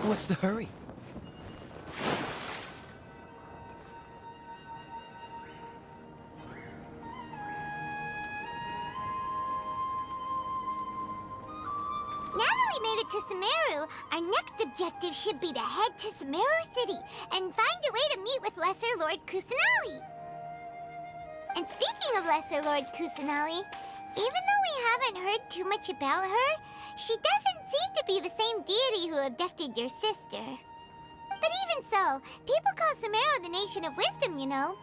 What's the hurry? Now that we made it to Sumeru, our next objective should be to head to Sumeru City and find a way to meet with Lesser Lord Kusanali. And speaking of Lesser Lord Kusanali, even though we haven't heard too much about her, she doesn't seem to be the same deity who abducted your sister. But even so, people call Sumeru the Nation of Wisdom, you know.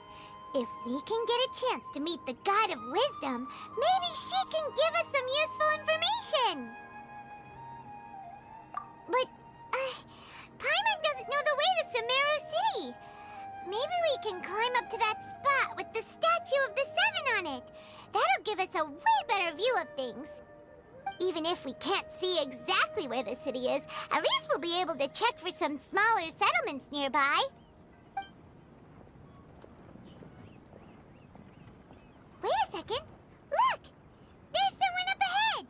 If we can get a chance to meet the God of Wisdom, maybe she can give us some useful information. But, Paimon doesn't know the way to Sumeru City. Maybe we can climb up to that spot with the Statue of the Seven on it. That'll give us a way better view of things. Even if we can't see exactly where the city is, at least we'll be able to check for some smaller settlements nearby. Wait a second. Look! There's someone up ahead!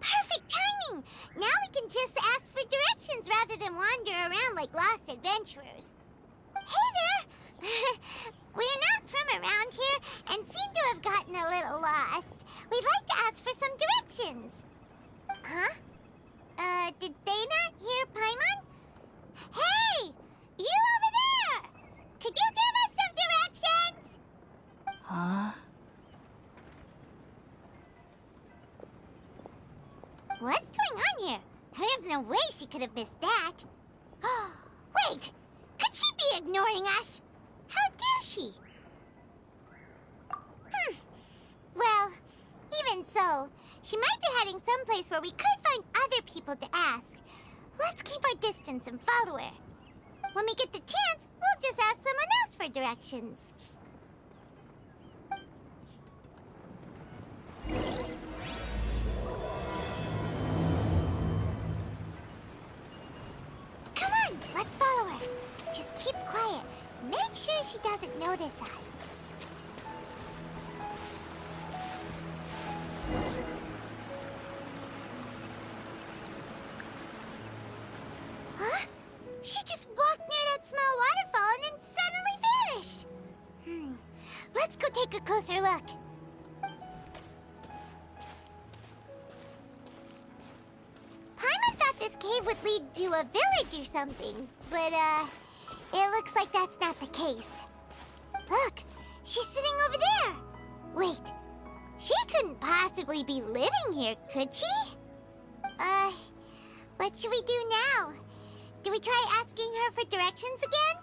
Perfect timing! Now we can just ask for directions rather than wander around like lost adventurers. Hey there! We're not from around here and seem to have gotten a little lost. We'd like to ask for some directions. Huh? Did they not hear Paimon? Hey! You over there! Could you give us some directions? Huh? What's going on here? There's no way she could have missed that. Wait! Could she be ignoring us? How dare she? Well, even so, she might be heading someplace where we could find other people to ask. Let's keep our distance and follow her. When we get the chance, we'll just ask someone else for directions. Come on, let's follow her. Just keep quiet. Make sure she doesn't notice us. Huh? She just walked near that small waterfall and then suddenly vanished. Let's go take a closer look. Paimon thought this cave would lead to a village or something, but, it looks like that's not the case. Look, she's sitting over there. Wait, she couldn't possibly be living here, could she? What should we do now? Do we try asking her for directions again?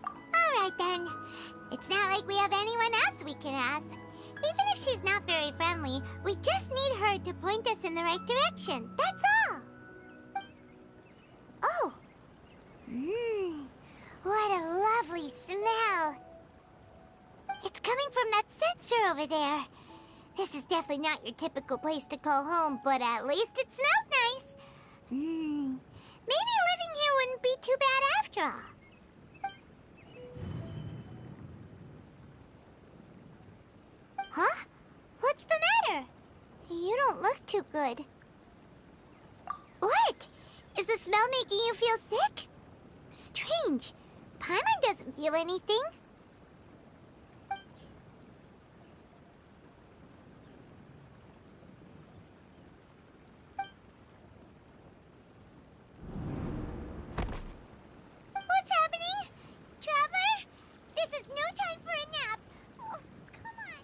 All right then. It's not like we have anyone else we can ask. Even if she's not very friendly, we just need her to point us in the right direction. That's all. Oh. What a lovely smell. It's coming from that sensor over there. This is definitely not your typical place to call home, but at least it smells nice. Maybe living here wouldn't be too bad after all. Huh? What's the matter? You don't look too good. What? Is the smell making you feel sick? Strange. Paimon doesn't feel anything. What's happening? Traveler? This is no time for a nap. Oh, come on.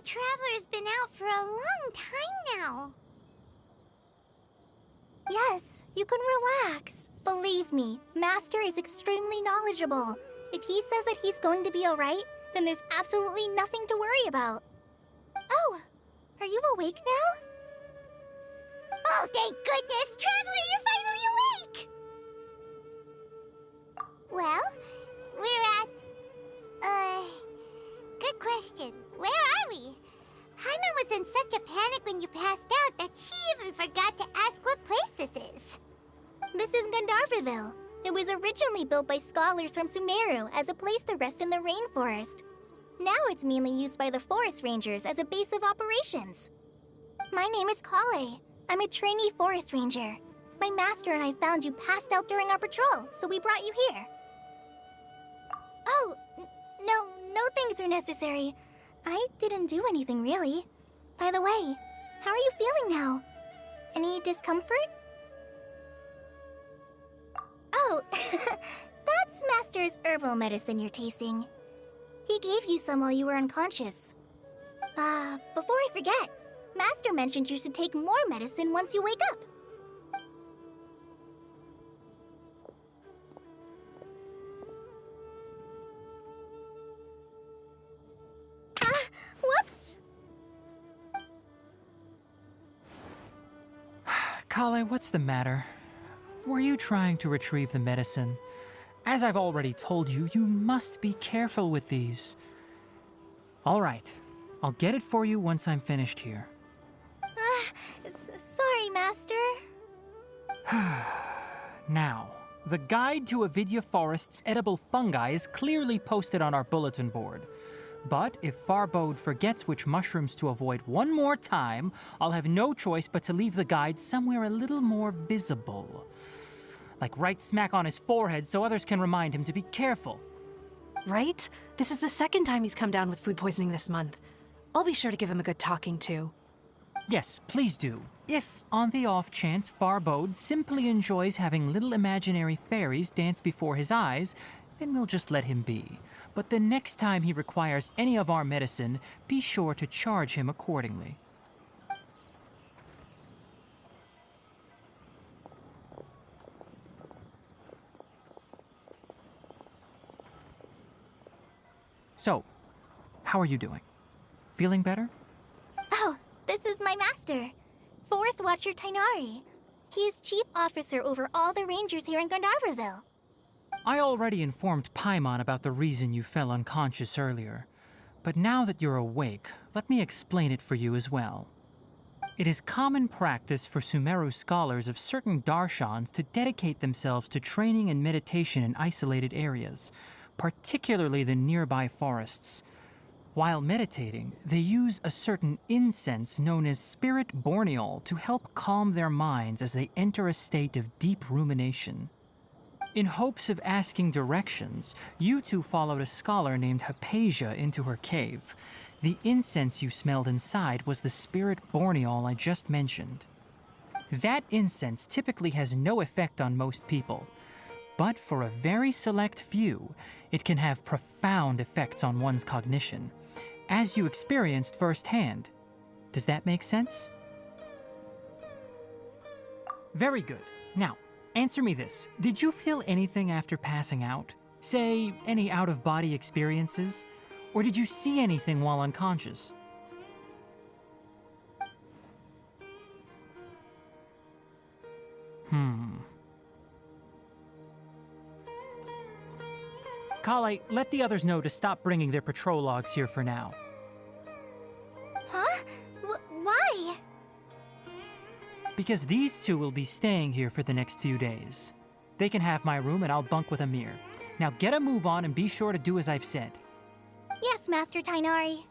Traveler's been out for a long time now. Yes, you can relax. Believe me, Master is extremely knowledgeable. If he says that he's going to be alright, then there's absolutely nothing to worry about. Oh, are you awake now? Oh, thank goodness! Traveler, you're finally awake! Well, we're at... good question. Where are we? Haima was in such a panic when you passed out that she even forgot to ask what place this is. This is Gandharvaville. It was originally built by scholars from Sumeru as a place to rest in the rainforest. Now it's mainly used by the forest rangers as a base of operations. My name is Kale. I'm a trainee forest ranger. My master and I found you passed out during our patrol, so we brought you here. Oh, no things are necessary. I didn't do anything, really. By the way, how are you feeling now? Any discomfort? Oh, that's Master's herbal medicine you're tasting. He gave you some while you were unconscious. Before I forget, Master mentioned you should take more medicine once you wake up. Whoops! Kale, what's the matter? Were you trying to retrieve the medicine? As I've already told you, you must be careful with these. All right, I'll get it for you once I'm finished here. Sorry, Master. Now, the guide to Avidya Forest's edible fungi is clearly posted on our bulletin board. But if Farbode forgets which mushrooms to avoid one more time, I'll have no choice but to leave the guide somewhere a little more visible. Like right smack on his forehead so others can remind him to be careful. Right? This is the second time he's come down with food poisoning this month. I'll be sure to give him a good talking to. Yes, please do. If, on the off chance, Farbode simply enjoys having little imaginary fairies dance before his eyes, then we'll just let him be. But the next time he requires any of our medicine, be sure to charge him accordingly. So, how are you doing? Feeling better? Oh, this is my master, Forest Watcher Tainari. He is chief officer over all the rangers here in Gandharvaville. I already informed Paimon about the reason you fell unconscious earlier. But now that you're awake, let me explain it for you as well. It is common practice for Sumeru scholars of certain darshans to dedicate themselves to training and meditation in isolated areas, particularly the nearby forests. While meditating, they use a certain incense known as spirit borneol to help calm their minds as they enter a state of deep rumination. In hopes of asking directions, you two followed a scholar named Hypatia into her cave. The incense you smelled inside was the spirit borneol I just mentioned. That incense typically has no effect on most people, but for a very select few, it can have profound effects on one's cognition, as you experienced firsthand. Does that make sense? Very good. Now, answer me this. Did you feel anything after passing out? Say, any out-of-body experiences? Or did you see anything while unconscious? Kale, let the others know to stop bringing their patrol logs here for now. Huh? Why? Because these two will be staying here for the next few days. They can have my room and I'll bunk with Amir. Now get a move on and be sure to do as I've said. Yes, Master Tainari.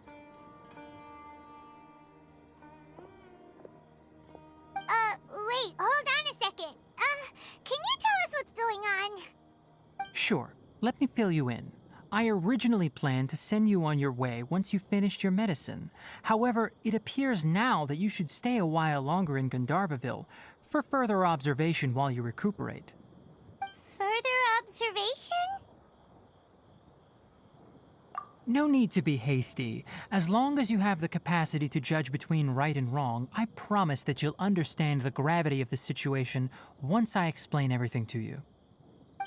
Wait, hold on a second. Can going on. Sure, let me fill you in. I originally planned to send you on your way once you finished your medicine. However, it appears now that you should stay a while longer in Gandharvaville for further observation while you recuperate. Further observation? No need to be hasty. As long as you have the capacity to judge between right and wrong, I promise that you'll understand the gravity of the situation once I explain everything to you.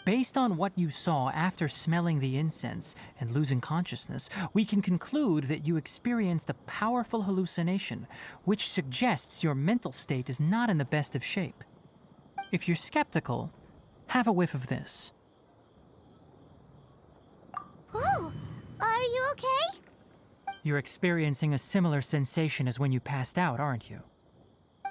Based on what you saw after smelling the incense and losing consciousness, we can conclude that you experienced a powerful hallucination, which suggests your mental state is not in the best of shape. If you're skeptical, have a whiff of this. Whoa, are you okay? You're experiencing a similar sensation as when you passed out, aren't you?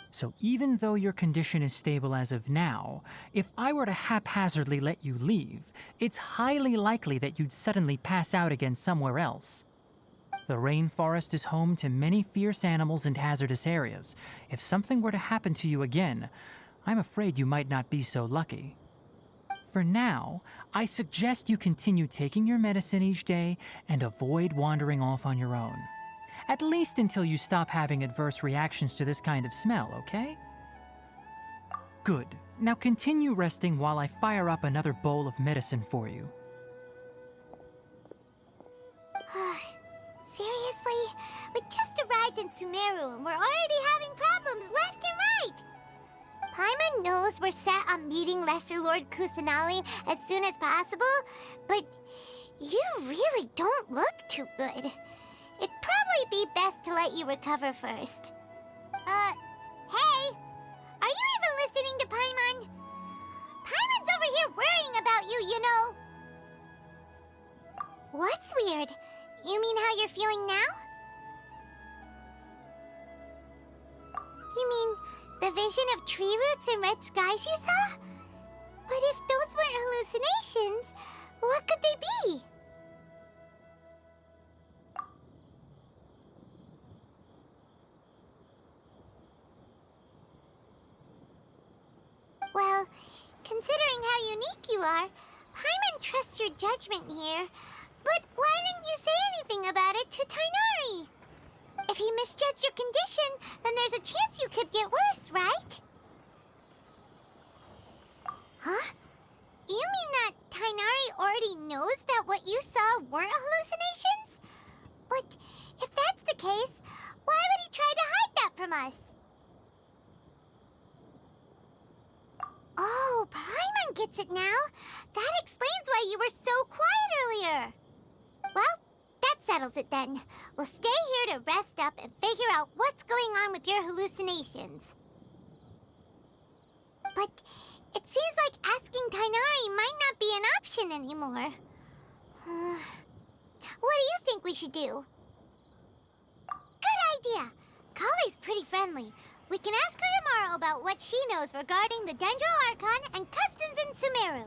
So even though your condition is stable as of now, if I were to haphazardly let you leave, it's highly likely that you'd suddenly pass out again somewhere else. The rainforest is home to many fierce animals and hazardous areas. If something were to happen to you again, I'm afraid you might not be so lucky. For now, I suggest you continue taking your medicine each day and avoid wandering off on your own. At least until you stop having adverse reactions to this kind of smell, okay? Good. Now continue resting while I fire up another bowl of medicine for you. Seriously? We just arrived in Sumeru and we're already having problems left and right! Paimon knows we're set on meeting Lesser Lord Kusanali as soon as possible, but you really don't look too good. It'd probably be best to let you recover first. Hey! Are you even listening to Paimon? Paimon's over here worrying about you, you know! What's weird? You mean how you're feeling now? You mean the vision of tree roots and red skies you saw? But if those weren't hallucinations, what could they be? Well, considering how unique you are, Paimon trusts your judgment here. But why didn't you say anything about it to Tainari? If he misjudged your condition, then there's a chance you could get worse, right? Huh? You mean that Tainari already knows that what you saw weren't hallucinations? But if that's the case, why would he try to hide that from us? Oh, Paimon gets it now. That explains why you were so quiet earlier. Well, that settles it then. We'll stay here to rest up and figure out what's going on with your hallucinations. But it seems like asking Tainari might not be an option anymore. What do you think we should do? Good idea. Kale's pretty friendly. We can ask her tomorrow about what she knows regarding the Dendro Archon and customs in Sumeru.